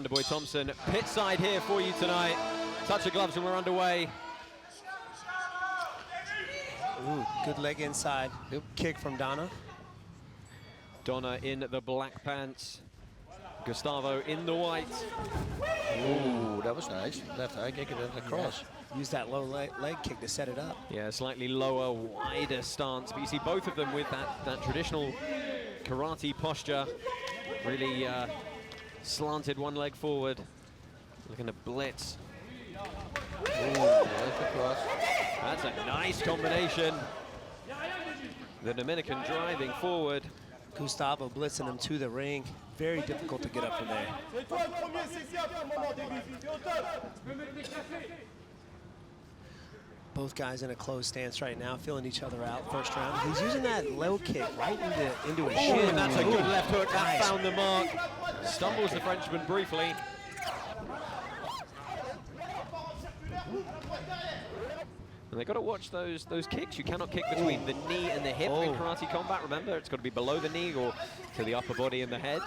Wonderboy Thompson, pit side here for you tonight. Touch of gloves and we're underway. Ooh, good leg inside. Good kick from Dona. Dona in the black pants. Gustavo in the white. Ooh, that was nice. Left eye kick and then across. Yeah. Use that low leg kick to set it up. Yeah, slightly lower, wider stance. But you see both of them with that traditional karate posture. Really slanted one leg forward. Looking to blitz. Ooh, there's the cross. That's a nice combination. The Dominican driving forward. Gustavo blitzing him to the ring. Very difficult to get up from there. Both guys in a closed stance right now, feeling each other out. First round. He's using that low kick right into his shin. And that's a good left hook. That found the mark. Stumbles the Frenchman briefly. And they've got to watch those kicks. You cannot kick between the knee and the hip in karate combat. Remember, it's got to be below the knee or to the upper body and the head.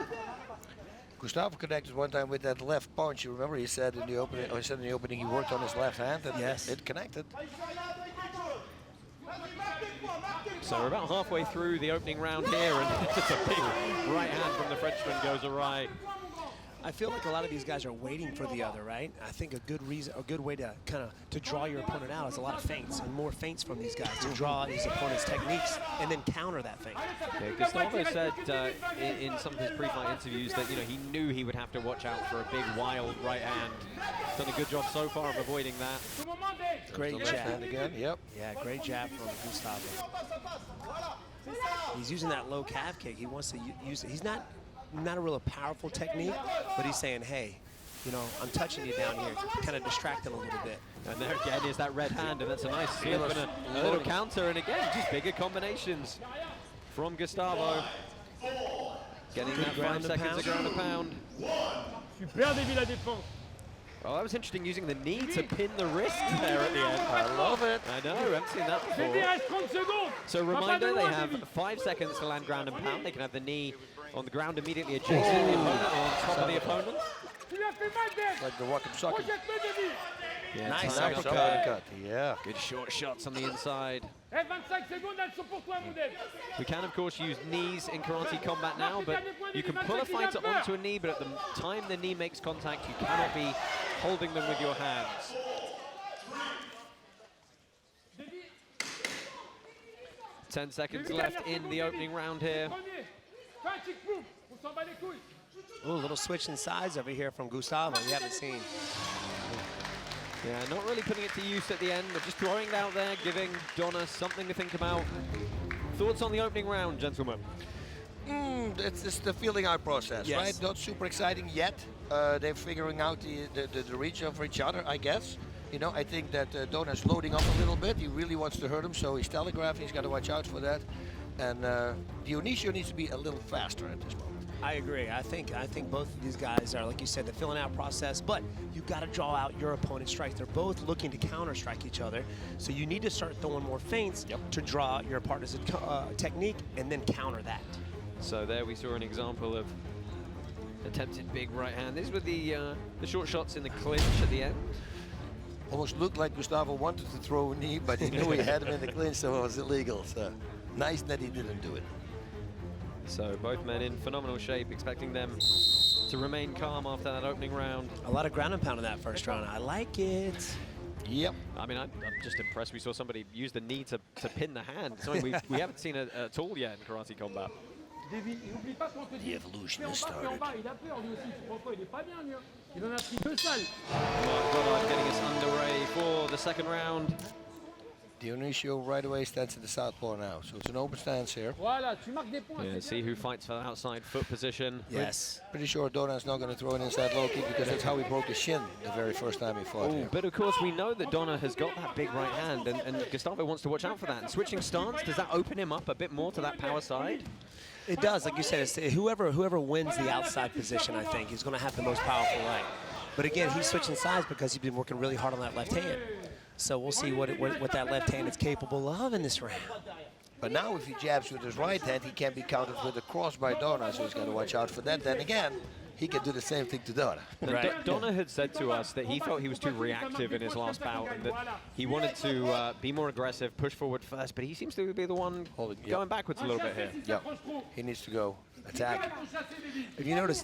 Gustavo connected one time with that left punch. You remember he said in the opening, he worked on his left hand and yes, it connected. So we're about halfway through the opening round here, and it's a big right hand from the Frenchman goes awry. I feel like a lot of these guys are waiting for the other, right? I think a good way to to draw your opponent out is a lot of feints and more feints from these guys to draw his opponent's techniques and then counter that feint. Yeah, Gustavo said in some of his pre-fight interviews that he knew he would have to watch out for a big wild right hand. Done a good job so far of avoiding that. Great jab again. Yep. Yeah, great jab from Gustavo. He's using that low calf kick. He wants to use it. He's not a real powerful technique, but he's saying, hey, I'm touching you down here, kind of distract him a little bit. And there again is that red hand, and that's a nice slip and a little counter, and again, just bigger combinations from Gustavo. Getting that 5 seconds of ground and pound. Super Davy la défense. Well, that was interesting, using the knee to pin the wrist there at the end. I love it. I know, I haven't seen that before. So reminder, they have 5 seconds to land ground and pound. They can have the knee on the ground immediately adjacent to the opponent or on top of the opponent. Like the Wakam Socket. Yeah, nice uppercut. Yeah. Good short shots on the inside. We can, of course, use knees in karate combat now, but you can pull a fighter onto a knee, but at the time the knee makes contact, you cannot be holding them with your hands. Ten seconds left in the opening round here. Ooh, a little switch in sides over here from Gustavo we haven't seen. Yeah, not really putting it to use at the end, but just throwing it out there, giving Dona something to think about. Thoughts on the opening round, gentlemen? It's the feeling out process, yes, right? Not super exciting yet. They're figuring out the reach of each other, I guess. I think that Dona's loading up a little bit. He really wants to hurt him, so he's telegraphing. He's got to watch out for that. And Dionicio needs to be a little faster at this moment. I agree. I think both of these guys are, like you said, the filling out process, but you got to draw out your opponent's strikes. They're both looking to counter-strike each other, so you need to start throwing more feints to draw out your partner's technique and then counter that. So there we saw an example of attempted big right hand. These were the short shots in the clinch at the end. Almost looked like Gustavo wanted to throw a knee, but he knew he had him in the clinch, so it was illegal. So nice that he didn't do it. So both men in phenomenal shape, expecting them to remain calm after that opening round. A lot of ground and pound in that first round. I like it. Yep. I mean, I'm just impressed we saw somebody use the knee to pin the hand. Something we haven't seen at all yet in karate combat. The evolution has started. Getting us underway for the second round. Dionicio right away stands at the southpaw now, so it's an open stance here. Yeah, see who fights for that outside foot position. Yes. Pretty sure Dona's not going to throw an inside low kick because that's how he broke his shin the very first time he fought here. But of course we know that Dona has got that big right hand, and Gustavo wants to watch out for that. And switching stance, does that open him up a bit more to that power side? It does, like you said, it's whoever wins the outside position, I think, is going to have the most powerful right. But again, he's switching sides because he's been working really hard on that left hand. So we'll see what that left hand is capable of in this round. But now if he jabs with his right hand, he can be countered with a cross by Dona, so he's got to watch out for that. Then again, he can do the same thing to Dona. Right. Dona had said to us that he felt he was too reactive in his last bout and that he wanted to be more aggressive, push forward first, but he seems to be the one going backwards a little bit here. Yeah, he needs to go attack. If you notice,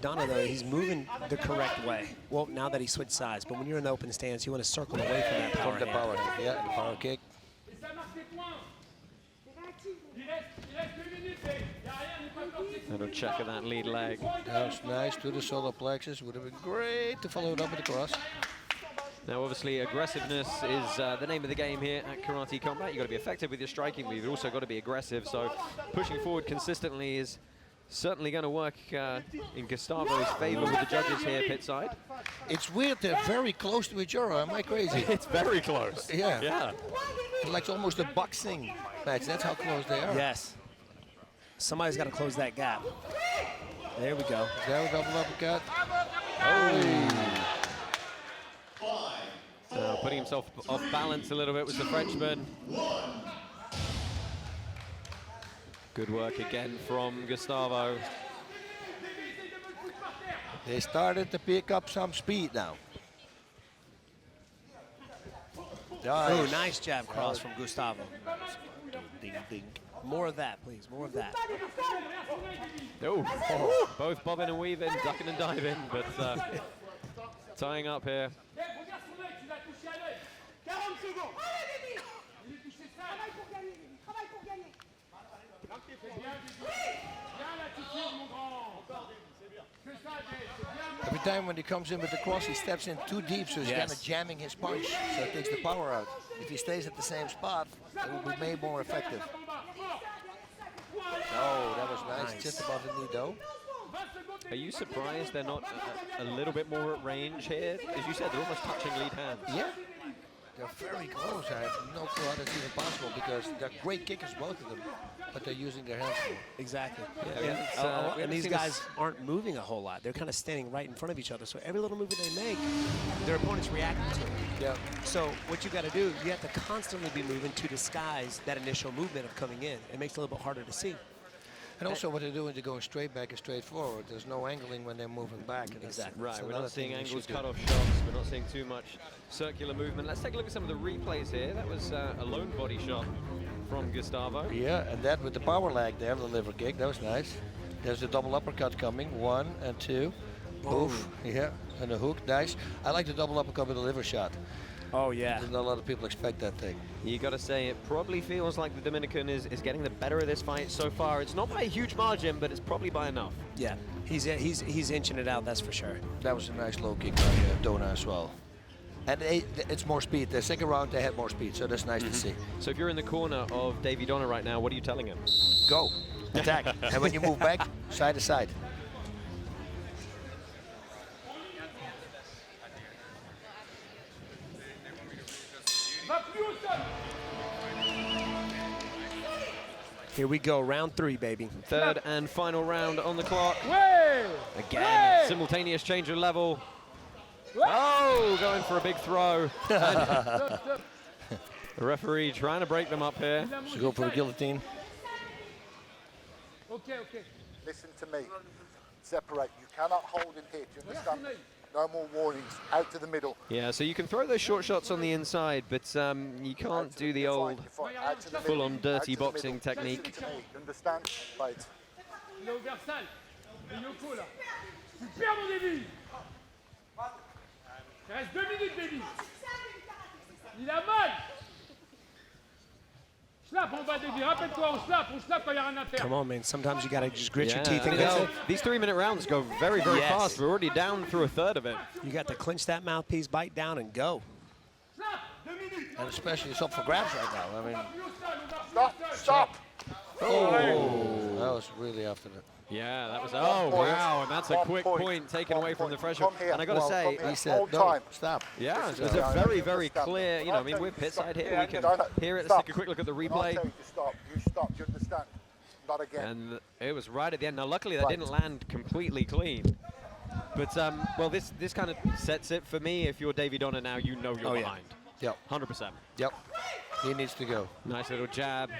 Dona, though, he's moving the correct way. Well, now that he switched sides, but when you're in the open stance, you want to circle away from that power From the power hand, yeah, the power kick. Little check of that lead leg. That was nice to the solar plexus. Would have been great to follow it up with the cross. Now, obviously, aggressiveness is the name of the game here at Karate Combat. You've got to be effective with your striking, but you've also got to be aggressive. So pushing forward consistently is certainly going to work in Gustavo's favor with the judges here pit side. It's weird, they're very close to each other. Am I crazy? It's very close. Yeah. Yeah. It's like almost a boxing match. That's how close they are. Yes. Somebody's got to close that gap. There we go. There, double uppercut. Putting himself off balance a little bit was the Frenchman. Good work again from Gustavo. They started to pick up some speed now. Oh, nice jab cross from Gustavo. Ding, ding. More of that, please. More of that. Oh, both bobbing and weaving, ducking and diving, but tying up here. Every time when he comes in with the cross, he steps in too deep, so he's kind of jamming his punch, so it takes the power out. If he stays at the same spot, it will be made more effective. Oh, that was nice. Just above the knee, though. Are you surprised they're not a little bit more at range here? As you said, they're almost touching lead hands. Yeah. They're very close. I have no clue how that's even possible because they're great kickers, both of them, but they're using their hands more. Exactly. Yeah, and these guys aren't moving a whole lot. They're kind of standing right in front of each other. So every little move that they make, their opponent's reacting to it. Yeah. So what you got to do, you have to constantly be moving to disguise that initial movement of coming in. It makes it a little bit harder to see. And also what they're doing, they're going straight back and straight forward. There's no angling when they're moving back. And Exactly. Right, that's we're another not seeing thing angles, should do. cut-off shots. We're not seeing too much circular movement. Let's take a look at some of the replays here. That was a lone body shot from Gustavo. Yeah, and that with the power lag there, the liver kick, that was nice. There's the double uppercut coming, 1 and 2. Oof, yeah, and a hook, nice. I like the double uppercut with the liver shot. Oh, yeah. Not a lot of people expect that thing. You got to say, it probably feels like the Dominican is getting the better of this fight so far. It's not by a huge margin, but it's probably by enough. Yeah, he's inching it out, that's for sure. That was a nice low kick by Dona as well. And it's more speed. The second round, they had more speed, so that's nice to see. So if you're in the corner of Davy Dona right now, what are you telling him? Go, attack. And when you move back, side to side. Here we go, round 3, baby. Third and final round on the clock. Ouais! Again, simultaneous change of level. Oh, going for a big throw. The referee trying to break them up here. So go for the guillotine. Okay, okay. Listen to me. Separate. You cannot hold him here. Do you understand? No more warnings. Out to the middle. Yeah, so you can throw those short shots on the inside, but you can't do the old full-on dirty boxing technique. Listen to me. You understand? Right. Il est au Versal. Dionico là. Super mon Davy. Il reste 2 minutes, baby. Il a mal. Slap, on va Davy. Rappelle-toi, on slap quand il n'y a rien à faire. Come on, man. Sometimes you got to just grit your teeth I and mean, go. these 3-minute rounds go very, very Yes. fast. We're already down through a third of it. You got to clinch that mouthpiece, bite down, and go. Slap, 2 minutes. And especially it's up for grabs right now. I mean, Stop. Stop. oh, that was really after that. Yeah, that was, point. wow, and that's a 1 quick point taken One away from point. the freshman. Come here. And I got to say, Come here. He said, Hold no, time. stop. yeah, it's This a is- very, very clear, you know, I mean, we're pit side here. We can hear it. Let's take a quick look at the I replay. tell you to stop. You stop. Do you understand? Not again. And it was right at the end. Now, luckily, that Right. didn't land completely clean. But, well, this kind of sets it for me. If you're Davy Dona now, you know you're Oh, yeah. behind. Yep, 100%. yep. He needs to go. Nice little jab.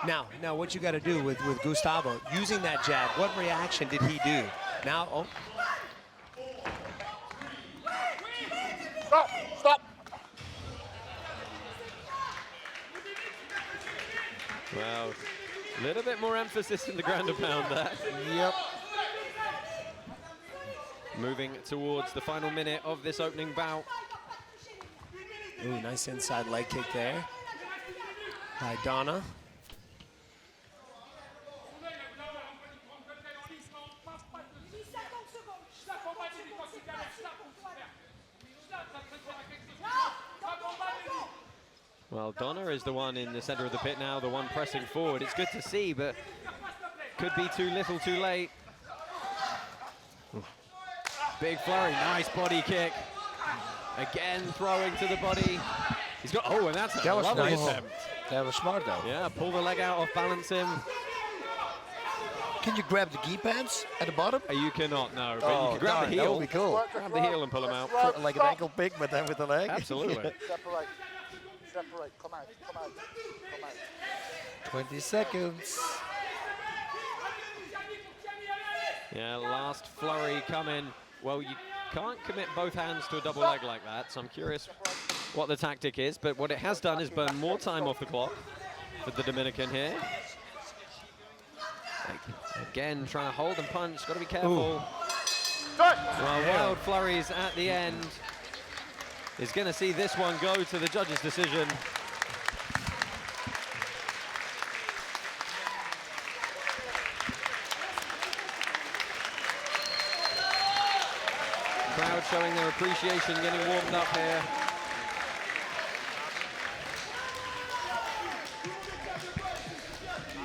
Now what you got to do with Gustavo, using that jab, what reaction did he do? Now, oh. Stop, stop. Well, a little bit more emphasis in the ground and pound there. Yep. Moving towards the final minute of this opening bout. Ooh, nice inside leg kick there by Dona. Well, Dona is the one in the center of the pit now, the one pressing forward. It's good to see, but could be too little too late. Big flurry, nice body kick. Again, throwing to the body. He's got, oh, and that's a lovely attempt. That was smart, though. Yeah, pull the leg out, off balance him. Can you grab the gi pants at the bottom? You cannot, no, but you can grab the That heel. would be cool. Grab the heel and pull him out. Like an ankle pick, but then with the leg. Absolutely. Separate. Separate. Come out. Come out. Come out. 20 seconds. Yeah, last flurry coming. Well, you can't commit both hands to a double leg like that, so I'm curious what the tactic is, but what it has done is burn more time off the clock for the Dominican here. Again, trying to hold and punch, got to be careful. Well, wild flurries at the end. Is going to see this one go to the judges' decision. Crowd showing their appreciation, getting warmed up here.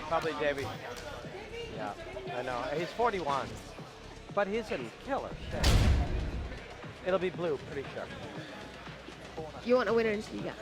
Probably Davy. Yeah, I know. He's 41, but he's in killer shape. It'll be blue, pretty sure. You want a winner until you got.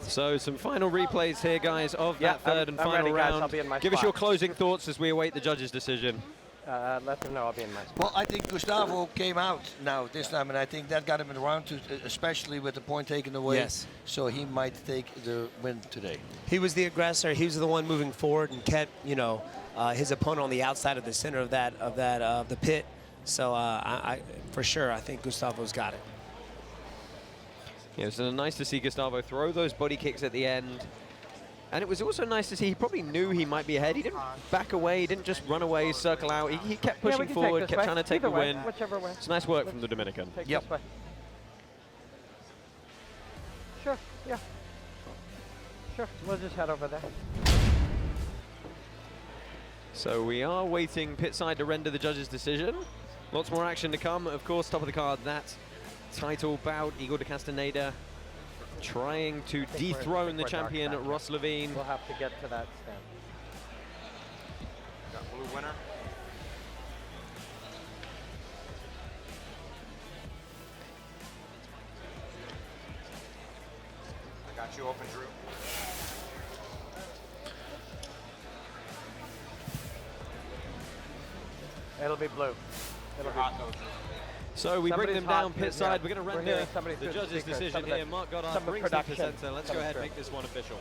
So some final replays here, guys, of that third and I'm final ready, guys. round. I'll be in my Give us spot. your closing thoughts as we await the judges' decision. Let them know I'll be in my spot. Well, I think Gustavo came out now this time, and I think that got him in the round two, especially with the point taken away. Yes. So he might take the win today. He was the aggressor. He was the one moving forward and kept, his opponent on the outside of the center of the pit. So I for sure, I think Gustavo's got it. Yeah, it's nice to see Gustavo throw those body kicks at the end. And it was also nice to see he probably knew he might be ahead. He didn't back away, he didn't just run away, circle out. He kept pushing forward, kept trying to take the win. Whichever way. It's nice work from the Dominican. Take this way. Sure, yeah. Sure, we'll just head over there. So we are waiting pit side to render the judges' decision. Lots more action to come. Of course, top of the card, that title bout, Igor de Castaneda trying to dethrone the champion, Ross Levine. We'll have to get to that stand. Got blue winner. I got you open, Drew. It'll be blue. It'll be Hot though, Drew. So we bring Somebody's them down hot pit here, side. yeah. We're going to We're render hearing somebody the through the judges' speakers. decision Some of the- here. Mark Goddard some of the brings them to production center. Let's go coming ahead and through. make this one official.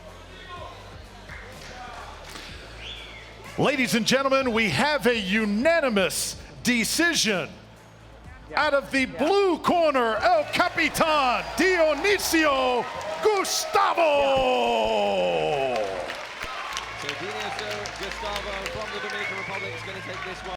Ladies and gentlemen, we have a unanimous decision. Out of the blue corner, El Capitan Dionicio Gustavo. So Dionicio Gustavo from the Dominican Republic is going to take this one.